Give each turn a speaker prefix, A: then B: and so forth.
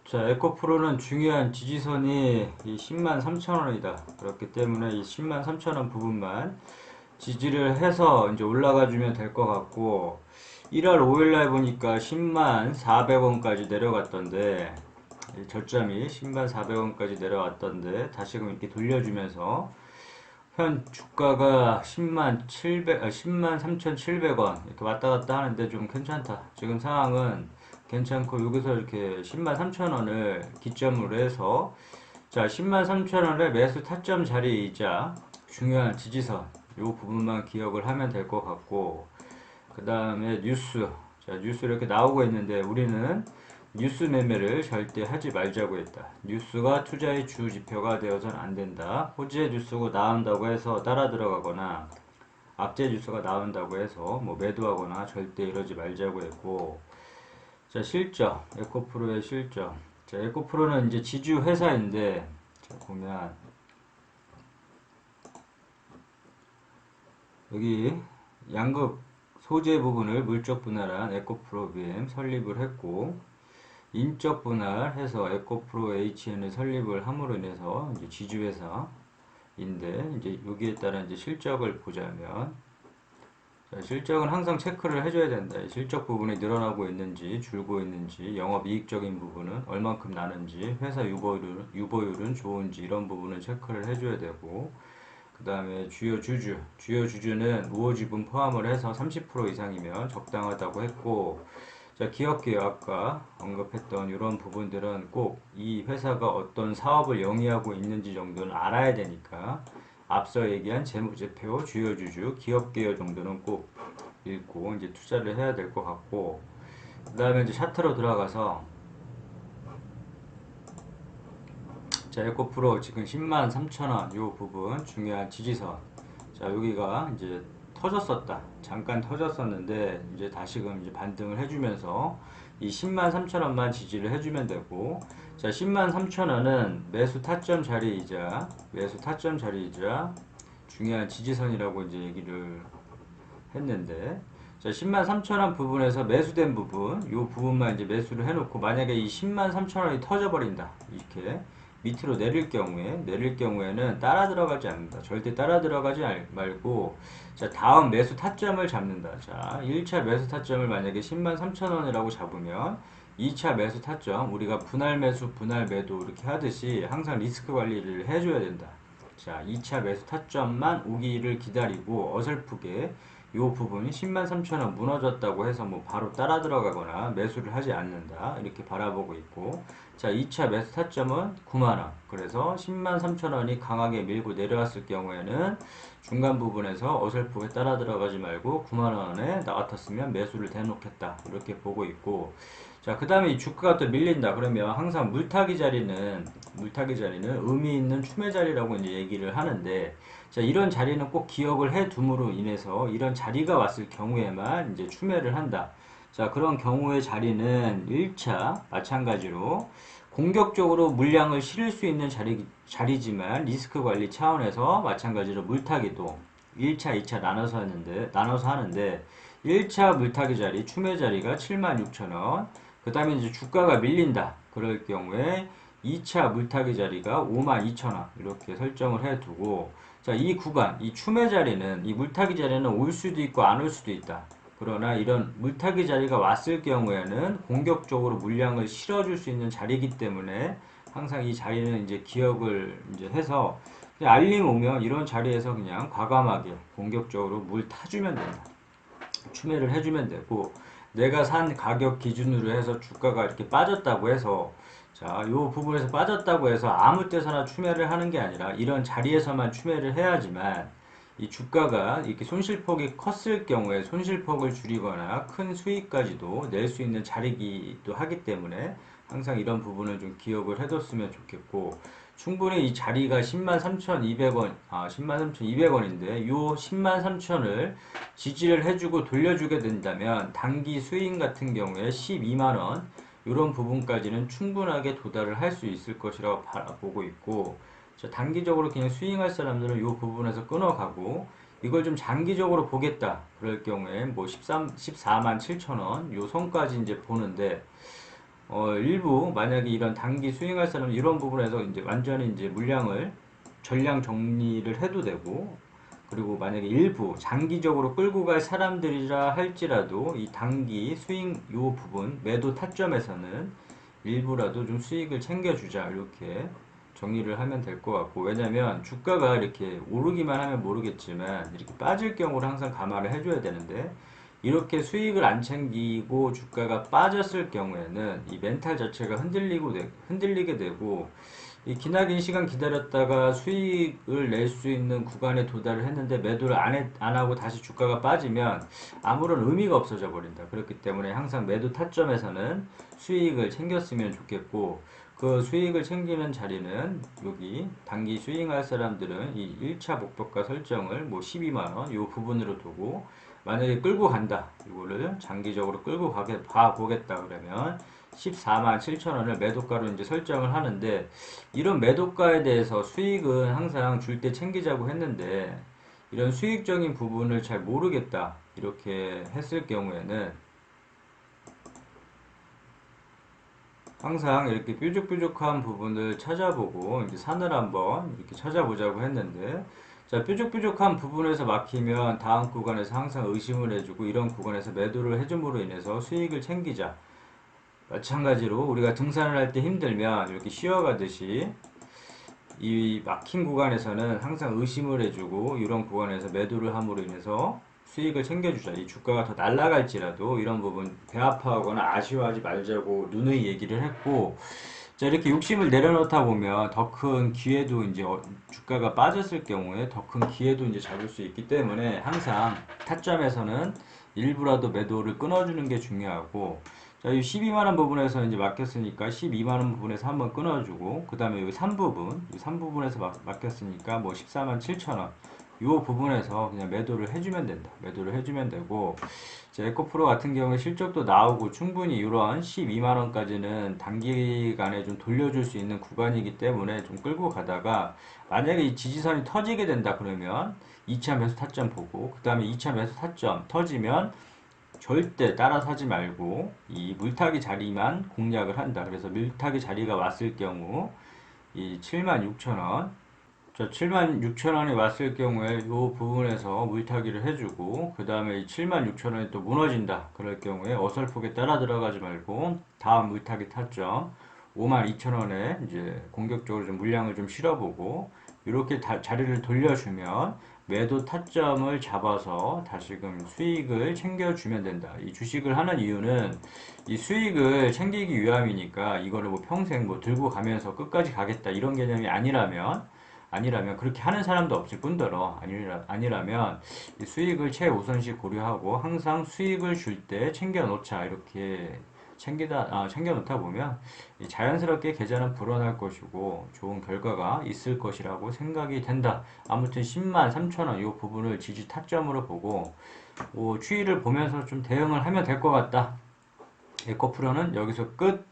A: 자, 에코프로는 중요한 지지선이 이 10만 3천 원이다. 그렇기 때문에 이 10만 3천 원 부분만 지지를 해서 이제 올라가 주면 될 것 같고, 1월 5일 날 보니까 10만 400원까지 내려갔던데, 이 저점이 10만 400원까지 내려왔던데, 다시금 이렇게 돌려주면서, 현 주가가 10만 700, 10만 3,700원 이렇게 왔다 갔다 하는데 좀 괜찮다. 지금 상황은 괜찮고, 여기서 이렇게 10만 3천 원을 기점으로 해서, 자, 10만 3천 원의 매수 타점 자리이자 중요한 지지선, 요 부분만 기억을 하면 될 것 같고, 그 다음에 뉴스. 자, 뉴스 이렇게 나오고 있는데 우리는 뉴스 매매를 절대 하지 말자고 했다. 뉴스가 투자의 주 지표가 되어서는 안 된다. 호재 뉴스가 나온다고 해서 따라 들어가거나 악재 뉴스가 나온다고 해서 뭐 매도하거나 절대 이러지 말자고 했고, 자, 실적. 에코프로의 실적. 자, 에코프로는 이제 지주 회사인데, 자, 보면 여기 양극 소재 부분을 물적 분할한 에코프로 BM 설립을 했고, 인적 분할해서 에코프로 HN을 설립을 함으로 인해서 이제 지주회사인데, 이제 여기에 따라 이제 실적을 보자면, 자, 실적은 항상 체크를 해줘야 된다. 실적 부분이 늘어나고 있는지, 줄고 있는지, 영업이익적인 부분은 얼만큼 나는지, 회사 유보율은 좋은지, 이런 부분을 체크를 해줘야 되고, 그 다음에 주요 주주는 우호지분 포함을 해서 30% 이상이면 적당하다고 했고, 자, 기업계요, 아까 언급했던 이런 부분들은 꼭 이 회사가 어떤 사업을 영위하고 있는지 정도는 알아야 되니까, 앞서 얘기한 재무제표, 주요 주주, 기업계요 정도는 꼭 읽고 이제 투자를 해야 될 것 같고, 그 다음에 이제 차트로 들어가서, 자, 에코프로 지금 10만 3천 원 요 부분 중요한 지지선. 자, 여기가 이제 터졌었다. 잠깐 터졌었는데 이제 다시금 이제 반등을 해주면서 이 10만 3천 원만 지지를 해주면 되고, 자, 10만 3천 원은 매수 타점 자리이자 중요한 지지선이라고 이제 얘기를 했는데, 자, 10만 3천 원 부분에서 매수된 부분, 이 부분만 이제 매수를 해놓고, 만약에 이 10만 3천 원이 터져버린다. 이렇게 밑으로 내릴 경우에는 따라 들어가지 않는다. 절대 따라 들어가지 말고, 자, 다음 매수 타점을 잡는다. 자, 1차 매수 타점을 만약에 10만 3천 원이라고 잡으면, 2차 매수 타점, 우리가 분할 매수, 분할 매도 이렇게 하듯이 항상 리스크 관리를 해줘야 된다. 자, 2차 매수 타점만 오기를 기다리고 어설프게 요 부분이 10만 3천 원 무너졌다고 해서 뭐 바로 따라 들어가거나 매수를 하지 않는다. 이렇게 바라보고 있고, 자, 2차 매수 타점은 9만 원. 그래서 10만 3천 원이 강하게 밀고 내려왔을 경우에는 중간 부분에서 어설프게 따라 들어가지 말고 9만 원에 나 같았으면 매수를 대놓겠다. 이렇게 보고 있고, 자, 그 다음에 이 주가가 또 밀린다. 그러면 항상 물타기 자리는 의미 있는 추매 자리라고 이제 얘기를 하는데, 자, 이런 자리는 꼭 기억을 해 둠으로 인해서 이런 자리가 왔을 경우에만 이제 추매를 한다. 자, 그런 경우의 자리는 1차 마찬가지로 공격적으로 물량을 실을 수 있는 자리지만 리스크 관리 차원에서 마찬가지로 물타기도 1차, 2차 나눠서 하는데 1차 물타기 자리, 추매 자리가 76,000원. 그 다음에 이제 주가가 밀린다. 그럴 경우에 2차 물타기 자리가 52,000원. 이렇게 설정을 해 두고, 자, 이 구간, 이 추매 자리는, 이 물타기 자리는 올 수도 있고 안 올 수도 있다. 그러나 이런 물타기 자리가 왔을 경우에는 공격적으로 물량을 실어줄 수 있는 자리이기 때문에 항상 이 자리는 이제 기억을 이제 해서 그냥 알림 오면 이런 자리에서 그냥 과감하게 공격적으로 물 타주면 된다. 추매를 해주면 되고, 내가 산 가격 기준으로 해서 주가가 이렇게 빠졌다고 해서, 자, 요 부분에서 빠졌다고 해서 아무 때서나 추매를 하는 게 아니라 이런 자리에서만 추매를 해야지만 이 주가가 이렇게 손실폭이 컸을 경우에 손실폭을 줄이거나 큰 수익까지도 낼 수 있는 자리이기도 하기 때문에 항상 이런 부분을 좀 기억을 해뒀으면 좋겠고, 충분히 이 자리가 10만 3,200원, 10만 3,200원인데, 요 10만 3천을 지지를 해주고 돌려주게 된다면, 단기 수익 같은 경우에 12만원, 이런 부분까지는 충분하게 도달을 할 수 있을 것이라고 바라보고 있고, 단기적으로 그냥 스윙할 사람들은 이 부분에서 끊어가고, 이걸 좀 장기적으로 보겠다. 그럴 경우에 뭐 14만 7천 원, 요 선까지 이제 보는데, 일부 만약에 이런 단기 스윙할 사람 이런 부분에서 이제 완전히 이제 물량을 전량 정리를 해도 되고, 그리고 만약에 일부 장기적으로 끌고 갈 사람들이라 할지라도 이 단기 스윙 요 부분 매도 타점에서는 일부라도 좀 수익을 챙겨주자, 이렇게 정리를 하면 될 것 같고, 왜냐면 주가가 이렇게 오르기만 하면 모르겠지만 이렇게 빠질 경우를 항상 감안을 해줘야 되는데, 이렇게 수익을 안 챙기고 주가가 빠졌을 경우에는 이 멘탈 자체가 흔들리게 되고, 이 기나긴 시간 기다렸다가 수익을 낼 수 있는 구간에 도달을 했는데 매도를 안 하고 다시 주가가 빠지면 아무런 의미가 없어져 버린다. 그렇기 때문에 항상 매도 타점에서는 수익을 챙겼으면 좋겠고, 그 수익을 챙기는 자리는 여기 단기 스윙할 사람들은 이 1차 목표가 설정을 뭐 12만원 요 부분으로 두고, 만약에 끌고 간다, 이거를 장기적으로 끌고 가보겠다 그러면 14만 7천 원을 매도가로 이제 설정을 하는데, 이런 매도가에 대해서 수익은 항상 줄 때 챙기자고 했는데 이런 수익적인 부분을 잘 모르겠다 이렇게 했을 경우에는 항상 이렇게 뾰족뾰족한 부분을 찾아보고 이제 산을 한번 이렇게 찾아보자고 했는데, 자, 뾰족뾰족한 부분에서 막히면 다음 구간에서 항상 의심을 해주고 이런 구간에서 매도를 해줌으로 인해서 수익을 챙기자. 마찬가지로 우리가 등산을 할 때 힘들면 이렇게 쉬어가듯이 이 막힌 구간에서는 항상 의심을 해주고 이런 구간에서 매도를 함으로 인해서 수익을 챙겨주자. 이 주가가 더 날아갈지라도 이런 부분 배 아파하거나 아쉬워하지 말자고 누누이 얘기를 했고, 자, 이렇게 욕심을 내려놓다 보면 더 큰 기회도 이제 주가가 빠졌을 경우에 더 큰 기회도 이제 잡을 수 있기 때문에 항상 타점에서는 일부라도 매도를 끊어주는 게 중요하고, 자, 이 12만원 부분에서 이제 막혔으니까 12만원 부분에서 한번 끊어주고, 그 다음에 여기 3부분, 이 3부분에서 막혔으니까 뭐 14만 7천원, 요 부분에서 그냥 매도를 해주면 된다. 매도를 해주면 되고, 자, 에코프로 같은 경우에 실적도 나오고 충분히 이런 12만원까지는 단기간에 좀 돌려줄 수 있는 구간이기 때문에 좀 끌고 가다가, 만약에 이 지지선이 터지게 된다 그러면 2차 매수 타점 보고, 그 다음에 2차 매수 타점 터지면 절대 따라 사지 말고 이 물타기 자리만 공략을 한다. 그래서 물타기 자리가 왔을 경우 이 76,000원, 자, 76,000원이 왔을 경우에 이 부분에서 물타기를 해주고, 그 다음에 이 76,000원이 또 무너진다 그럴 경우에 어설프게 따라 들어가지 말고 다음 물타기 타점 52,000원에 이제 공격적으로 좀 물량을 좀 실어보고, 이렇게 자리를 돌려주면 매도 타점을 잡아서 다시금 수익을 챙겨주면 된다. 이 주식을 하는 이유는 이 수익을 챙기기 위함이니까, 이거를 뭐 평생 뭐 들고 가면서 끝까지 가겠다 이런 개념이 아니라면 그렇게 하는 사람도 없을 뿐더러, 아니라면 이 수익을 최우선시 고려하고 항상 수익을 줄 때 챙겨 놓자, 이렇게 챙겨 놓다 보면 자연스럽게 계좌는 불어날 것이고 좋은 결과가 있을 것이라고 생각이 된다. 아무튼 10만 3천원 이 부분을 지지 타점으로 보고 추이를 보면서 좀 대응을 하면 될 것 같다. 에코프로는 여기서 끝.